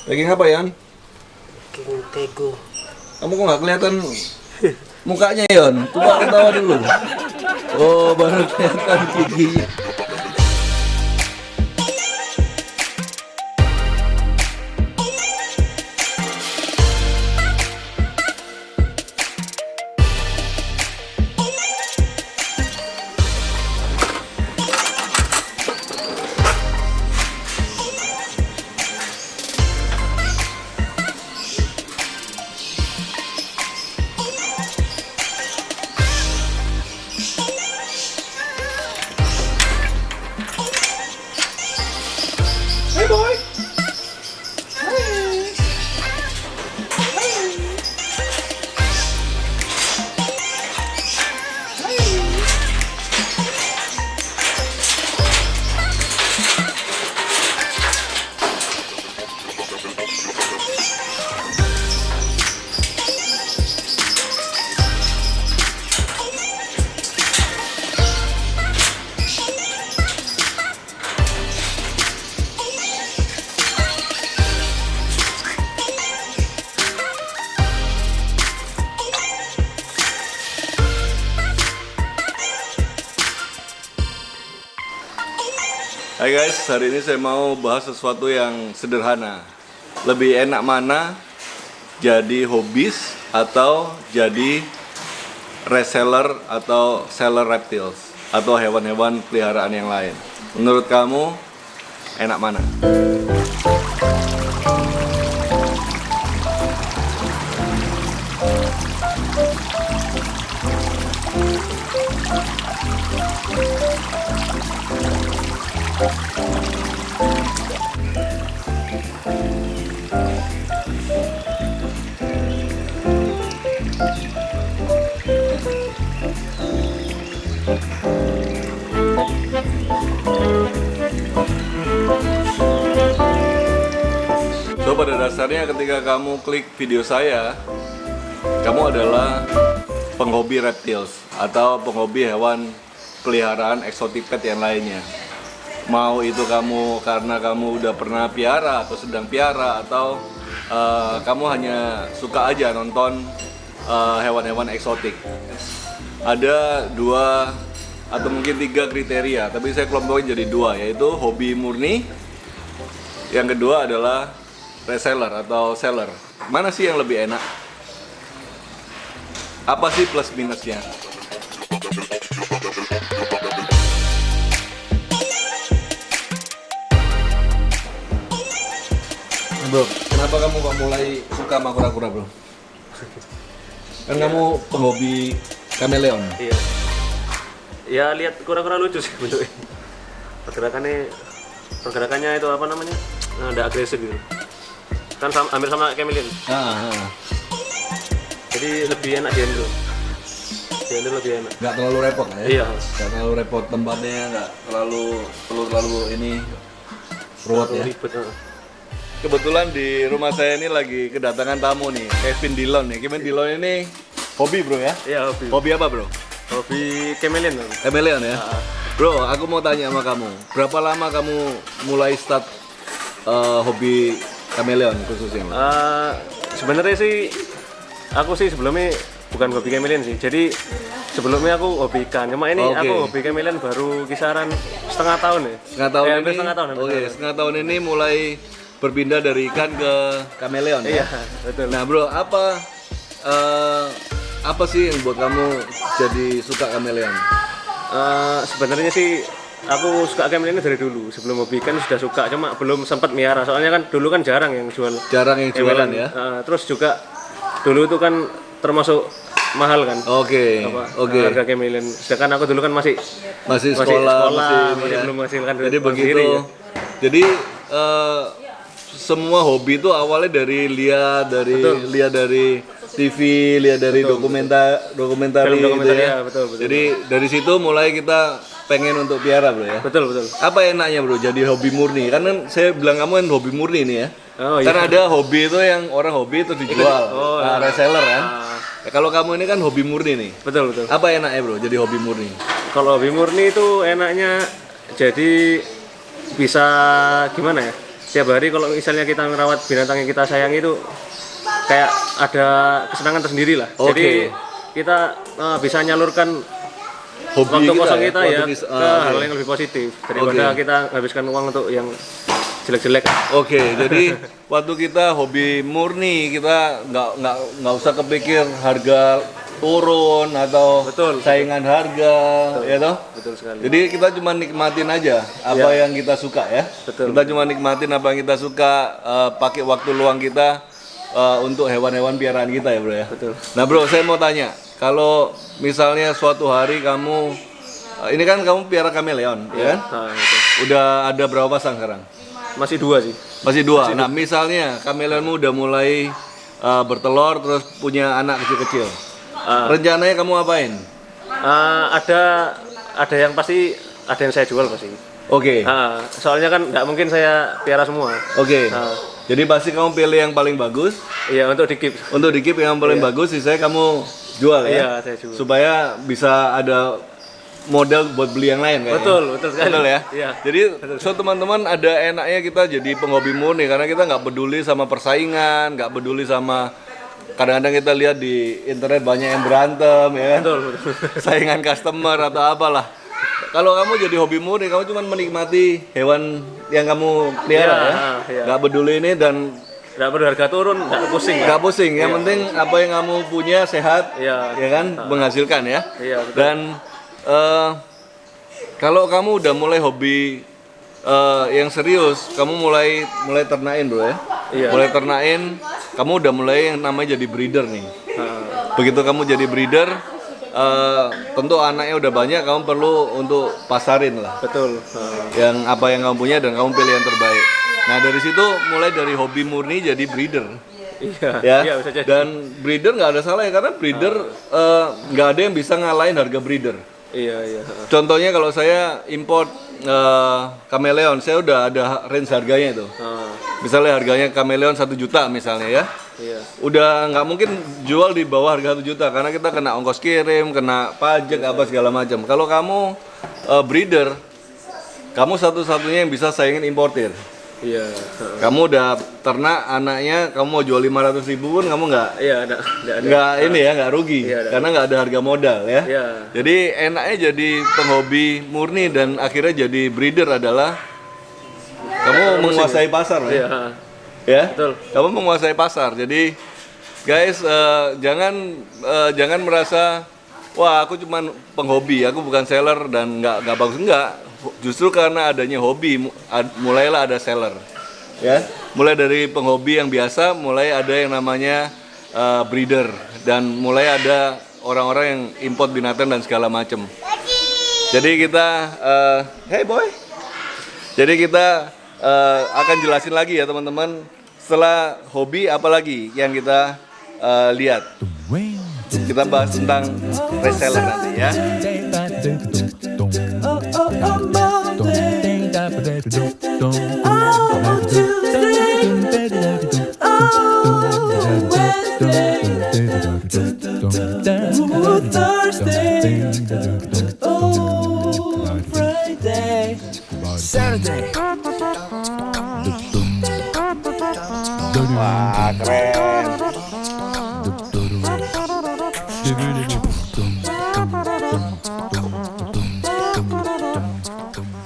Daging apa, Yan? Daging tego. Kamu kok nggak kelihatan mukanya, Yon? Coba ketawa dulu. Oh, baru kelihatan giginya. Hey boy. Hai guys, hari ini saya mau bahas sesuatu yang sederhana. Lebih enak mana jadi hobis atau jadi reseller atau seller reptiles atau hewan-hewan peliharaan yang lain? Menurut kamu enak mana? So, pada dasarnya ketika kamu klik video saya, kamu adalah penghobi reptiles atau penghobi hewan peliharaan eksotik pet yang lainnya. Mau itu kamu karena kamu udah pernah piara atau sedang piara, atau kamu hanya suka aja nonton hewan-hewan eksotik. Ada 2 atau mungkin 3 kriteria, tapi saya kelompokin jadi 2, yaitu hobi murni. Yang kedua adalah reseller atau seller. Mana sih yang lebih enak? Apa sih plus minusnya? Bro, kenapa kamu kok mulai suka sama kura-kura, bro? Kan kamu penghobi kameleon. Iya. Ya lihat kura-kura lucu sih bentuknya. Pergerakannya itu apa namanya? Ada agresif gitu. Kan hampir sama chameleon. Jadi lebih enak dihandle. Dihandle lebih enak. Nggak terlalu repot ya? Iya. Nggak terlalu repot, tempatnya nggak terlalu ini ruwet ya? Ribet. Kebetulan di rumah saya ini lagi kedatangan tamu nih, Kevin Dillon nih. Kevin Dillon ini hobi, bro ya? Iya, hobi. Hobi apa, bro? Hobi chameleon. Chameleon ya? Bro, aku mau tanya sama kamu, berapa lama kamu mulai start hobi chameleon khususnya? Sebenarnya sih aku sih sebelumnya bukan hobi chameleon sih. Jadi sebelumnya aku hobi ikan. Cuma ini aku hobi chameleon baru kisaran setengah tahun ya. Setengah tahun ini. Hampir setengah tahun. Setengah tahun ini mulai berpindah dari ikan ke chameleon ya? Iya, betul. Nah, bro, apa sih yang buat kamu jadi suka chameleon? Sebenarnya sih aku suka chameleon dari dulu. Sebelum hobi ikan sudah suka, cuma belum sempat miara. Soalnya kan dulu kan jarang yang jualan Jualan ya? Terus juga dulu itu kan termasuk mahal kan. Oke. Harga chameleon. Sedangkan aku dulu kan masih sekolah, masih ya. belum menghasilkan duit Jadi begitu. sendiri, ya. Jadi semua hobi itu awalnya dari lihat dari TV, lihat dari dokumentari gitu ya. Betul. Jadi dari situ mulai kita pengen untuk piara, bro ya. Betul. Apa enaknya, bro, jadi hobi murni? Kan saya bilang kamu kan hobi murni nih ya. Oh, iya. Kan ada hobi itu yang orang hobi itu dijual. Reseller kan. Ya, kalau kamu ini kan hobi murni nih. Betul. Apa enaknya, bro, jadi hobi murni? Kalau hobi murni itu enaknya jadi bisa gimana ya? setiap hari kalau misalnya kita merawat binatang yang kita sayang itu kayak ada kesenangan tersendiri lah. Oke. Jadi kita bisa nyalurkan Hobi waktu kosong ya, kita waktu ya kita- ke hal yang lebih positif daripada kita habiskan uang untuk yang jelek-jelek. Oke, jadi waktu kita hobi murni, kita nggak usah kepikir harga turun atau Betul. saingan harga, ya toh? Betul sekali. Jadi kita cuma nikmatin aja apa yang kita suka ya. Betul. Kita cuma nikmatin apa yang kita suka, pakai waktu luang kita untuk hewan-hewan piaraan kita ya bro ya. Betul. Nah bro, saya mau tanya, kalau misalnya suatu hari kamu, ini kan kamu piara kameleon, ya kan? Nah, itu. Udah ada berapa pasang sekarang? Masih 2 sih. Masih 2. Nah misalnya kameleonmu udah mulai bertelur terus punya anak kecil-kecil. Rencananya kamu apain? Ada yang pasti ada yang saya jual pasti. Oke. Soalnya kan nggak mungkin saya piara semua. Oke. Ah. Jadi pasti kamu pilih yang paling bagus. Iya, untuk di keep. Untuk di keep yang paling bagus, sisanya kamu jual ya. Iya, saya jual. Supaya bisa ada modal buat beli yang lain kayaknya. Betul sekali. Betul ya. Iya. Jadi so teman-teman ada enaknya kita jadi penghobi murni karena kita nggak peduli sama persaingan, nggak peduli sama kadang-kadang kita lihat di internet banyak yang berantem ya kan. Betul. Saingan customer atau apalah. Kalau kamu jadi hobi murni, kamu cuma menikmati hewan yang kamu pelihara Iya, ya. iya. Nggak peduli ini dan Nggak perlu harga turun, nggak pusing. nggak pusing. Yang penting apa yang kamu punya sehat, Iya. ya kan, menghasilkan ya. Iya, betul. Dan kalau kamu udah mulai hobi yang serius, kamu mulai ternain bro ya. Iya. Mulai ternain, kamu udah mulai yang namanya jadi breeder nih. Begitu kamu jadi breeder, tentu anaknya udah banyak, kamu perlu untuk pasarin lah. Betul. Yang apa yang kamu punya dan kamu pilih yang terbaik. Nah dari situ mulai dari hobi murni jadi breeder. Iya. Ya. Iya, bisa jadi. Dan breeder nggak ada salah ya karena breeder nggak ada yang bisa ngalahin harga breeder. Iya. Contohnya kalau saya import kameleon, saya udah ada range harganya itu. Misalnya harganya kameleon 1 juta misalnya ya. Iya. Udah nggak mungkin jual di bawah harga 1 juta karena kita kena ongkos kirim, kena pajak apa segala macam. Kalau kamu breeder, kamu satu-satunya yang bisa saingin importir. Iya. Kamu udah ternak anaknya, kamu mau jual 500.000 pun kamu Iya, ada. nggak ini ya nggak rugi Iya, ada. karena nggak ada harga modal ya. Iya. Jadi enaknya jadi penghobi murni dan akhirnya jadi breeder adalah kamu menguasai pasar ya. Iya. Ya. Betul. Kamu menguasai pasar. Jadi guys jangan merasa wah aku cuma penghobi, aku bukan seller dan nggak bagus enggak. Justru karena adanya hobi mulailah ada seller. Ya. Mulai dari penghobi yang biasa mulai ada yang namanya breeder dan mulai ada orang-orang yang import binatang dan segala macam. Jadi kita hey boy. Jadi kita akan jelasin lagi ya teman-teman setelah hobi apalagi yang kita lihat. Kita bahas tentang reseller nanti ya. Wah keren.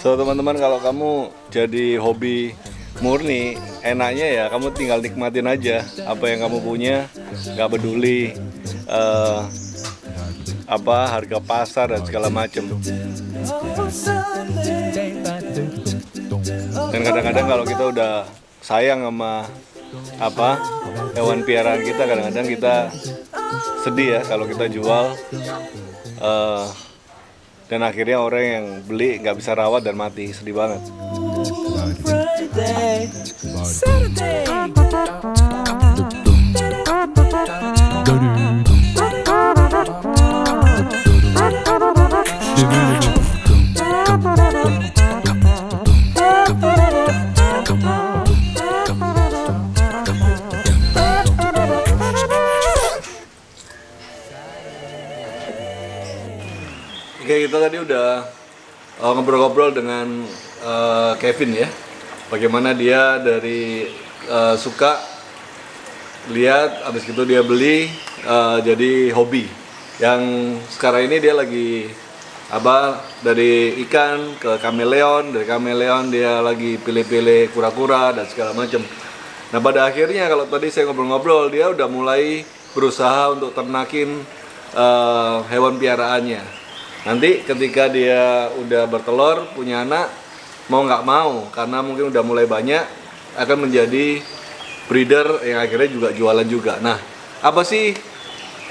So teman-teman kalau kamu jadi hobi murni, enaknya ya kamu tinggal nikmatin aja apa yang kamu punya, nggak peduli apa harga pasar dan segala macam. Dan kadang-kadang kalau kita udah sayang sama apa hewan piaraan kita, kadang-kadang kita sedih ya kalau kita jual dan akhirnya orang yang beli nggak bisa rawat dan mati, sedih banget. Oke, kita tadi udah ngobrol-ngobrol dengan Kevin ya. bagaimana dia dari suka lihat, habis itu dia beli, jadi hobi. Yang sekarang ini dia lagi dari ikan ke kameleon, dari kameleon dia lagi pilih-pilih kura-kura dan segala macam. Nah pada akhirnya kalau tadi saya ngobrol-ngobrol, dia udah mulai berusaha untuk ternakin hewan piaraannya. Nanti ketika dia udah bertelur, punya anak, mau nggak mau, karena mungkin udah mulai banyak, akan menjadi breeder yang akhirnya juga jualan juga. Nah, apa sih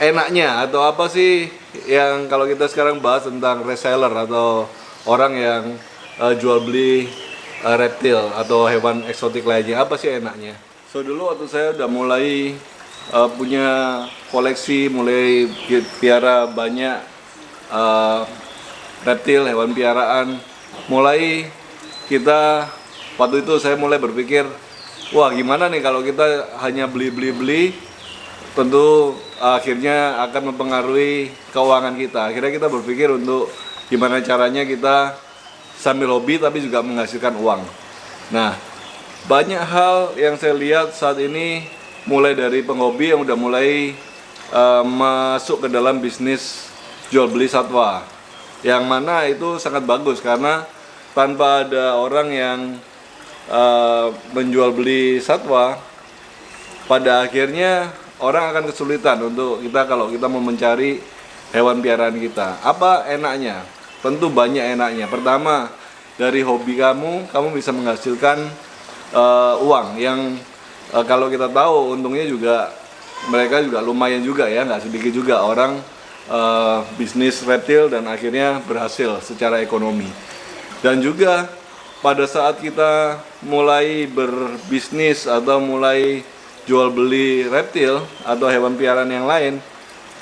enaknya atau apa sih yang kalau kita sekarang bahas tentang reseller atau orang yang jual beli reptil atau hewan eksotik lainnya, apa sih enaknya? So dulu waktu saya udah mulai punya koleksi, mulai piara banyak reptil, hewan piaraan, mulai waktu itu saya mulai berpikir, wah gimana nih kalau kita hanya beli, tentu akhirnya akan mempengaruhi keuangan kita. Akhirnya kita berpikir untuk gimana caranya kita sambil hobi tapi juga menghasilkan uang. Nah, banyak hal yang saya lihat saat ini, mulai dari penghobi yang udah mulai masuk ke dalam bisnis jual beli satwa, yang mana itu sangat bagus karena tanpa ada orang yang menjual beli satwa, pada akhirnya orang akan kesulitan untuk kalau kita mau mencari hewan piaraan kita. Apa enaknya? Tentu banyak enaknya. Pertama, dari hobi kamu bisa menghasilkan uang yang kalau kita tahu untungnya juga mereka juga lumayan juga ya, nggak sedikit juga orang bisnis reptil dan akhirnya berhasil secara ekonomi. Dan juga pada saat kita mulai berbisnis atau mulai jual beli reptil atau hewan piaraan yang lain,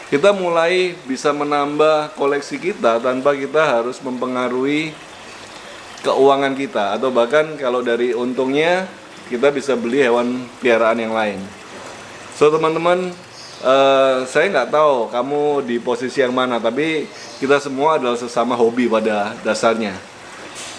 kita mulai bisa menambah koleksi kita tanpa kita harus mempengaruhi keuangan kita, atau bahkan kalau dari untungnya kita bisa beli hewan piaraan yang lain. So teman-teman, saya nggak tahu kamu di posisi yang mana, tapi kita semua adalah sesama hobi pada dasarnya.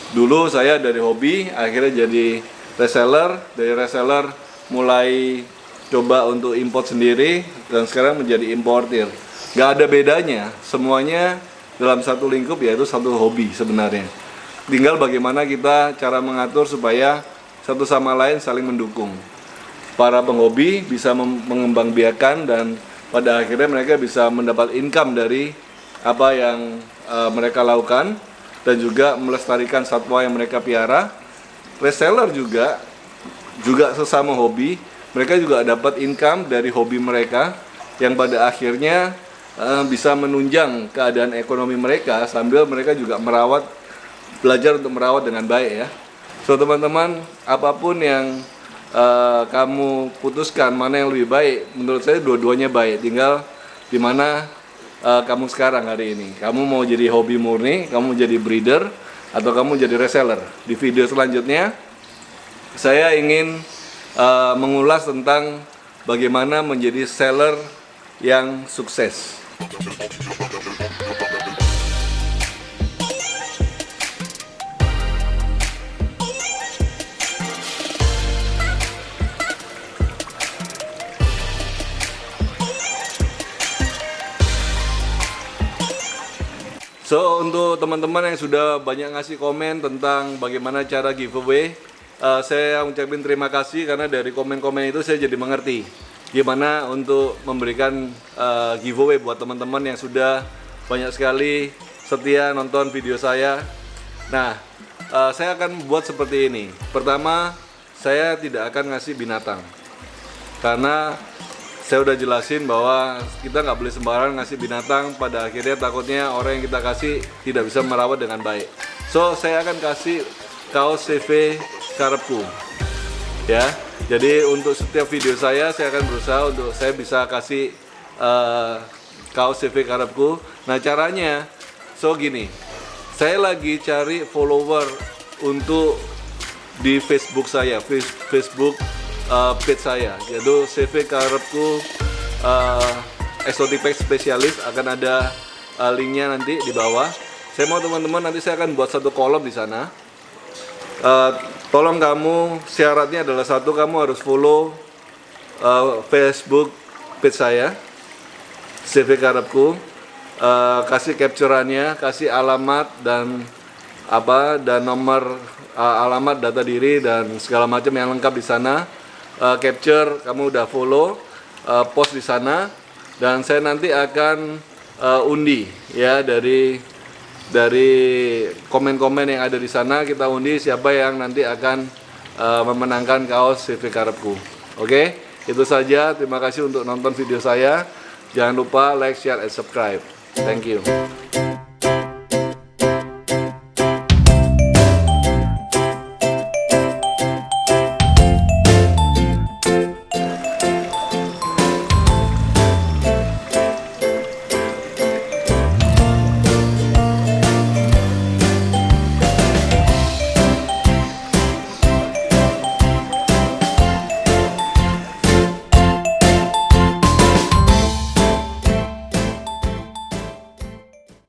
Dulu saya dari hobi akhirnya jadi reseller, dari reseller mulai coba untuk import sendiri dan sekarang menjadi importir. Nggak ada bedanya, semuanya dalam satu lingkup, yaitu satu hobi sebenarnya. Tinggal bagaimana kita cara mengatur supaya satu sama lain saling mendukung. Para penghobi bisa mengembangbiakan dan pada akhirnya mereka bisa mendapat income dari apa yang mereka lakukan dan juga melestarikan satwa yang mereka piara. Reseller juga sesama hobi, mereka juga dapat income dari hobi mereka yang pada akhirnya bisa menunjang keadaan ekonomi mereka sambil mereka juga belajar untuk merawat dengan baik ya. So teman-teman, apapun yang kamu putuskan mana yang lebih baik, menurut saya dua-duanya baik, tinggal di mana kamu sekarang hari ini. Kamu mau jadi hobi murni, kamu jadi breeder, atau kamu jadi reseller. Di video selanjutnya saya ingin mengulas tentang bagaimana menjadi seller yang sukses. So untuk teman-teman yang sudah banyak ngasih komen tentang bagaimana cara giveaway, saya ucapin terima kasih karena dari komen-komen itu saya jadi mengerti gimana untuk memberikan giveaway buat teman-teman yang sudah banyak sekali setia nonton video saya. Nah, saya akan buat seperti ini. Pertama, saya tidak akan ngasih binatang karena saya udah jelasin bahwa kita nggak boleh sembarangan ngasih binatang, pada akhirnya takutnya orang yang kita kasih tidak bisa merawat dengan baik. So, saya akan kasih kaos CV karepku. Ya, jadi untuk setiap video saya akan berusaha untuk saya bisa kasih kaos CV karepku. Nah, caranya, so gini, saya lagi cari follower untuk di Facebook saya, Facebook page saya, yaitu CV karepku Exotic Pet Specialist. Akan ada linknya nanti di bawah. Saya mau teman-teman nanti saya akan buat satu kolom di sana. tolong kamu, syaratnya adalah satu, kamu harus follow Facebook page saya, CV Karepku. Kasih capturannya, kasih alamat dan nomor alamat, data diri dan segala macam yang lengkap di sana. Capture, kamu udah follow, post di sana, dan saya nanti akan undi ya dari komen-komen yang ada di sana. Kita undi siapa yang nanti akan memenangkan kaos CV Karepku. Oke, itu saja. Terima kasih untuk nonton video saya. Jangan lupa like, share, and subscribe. Thank you.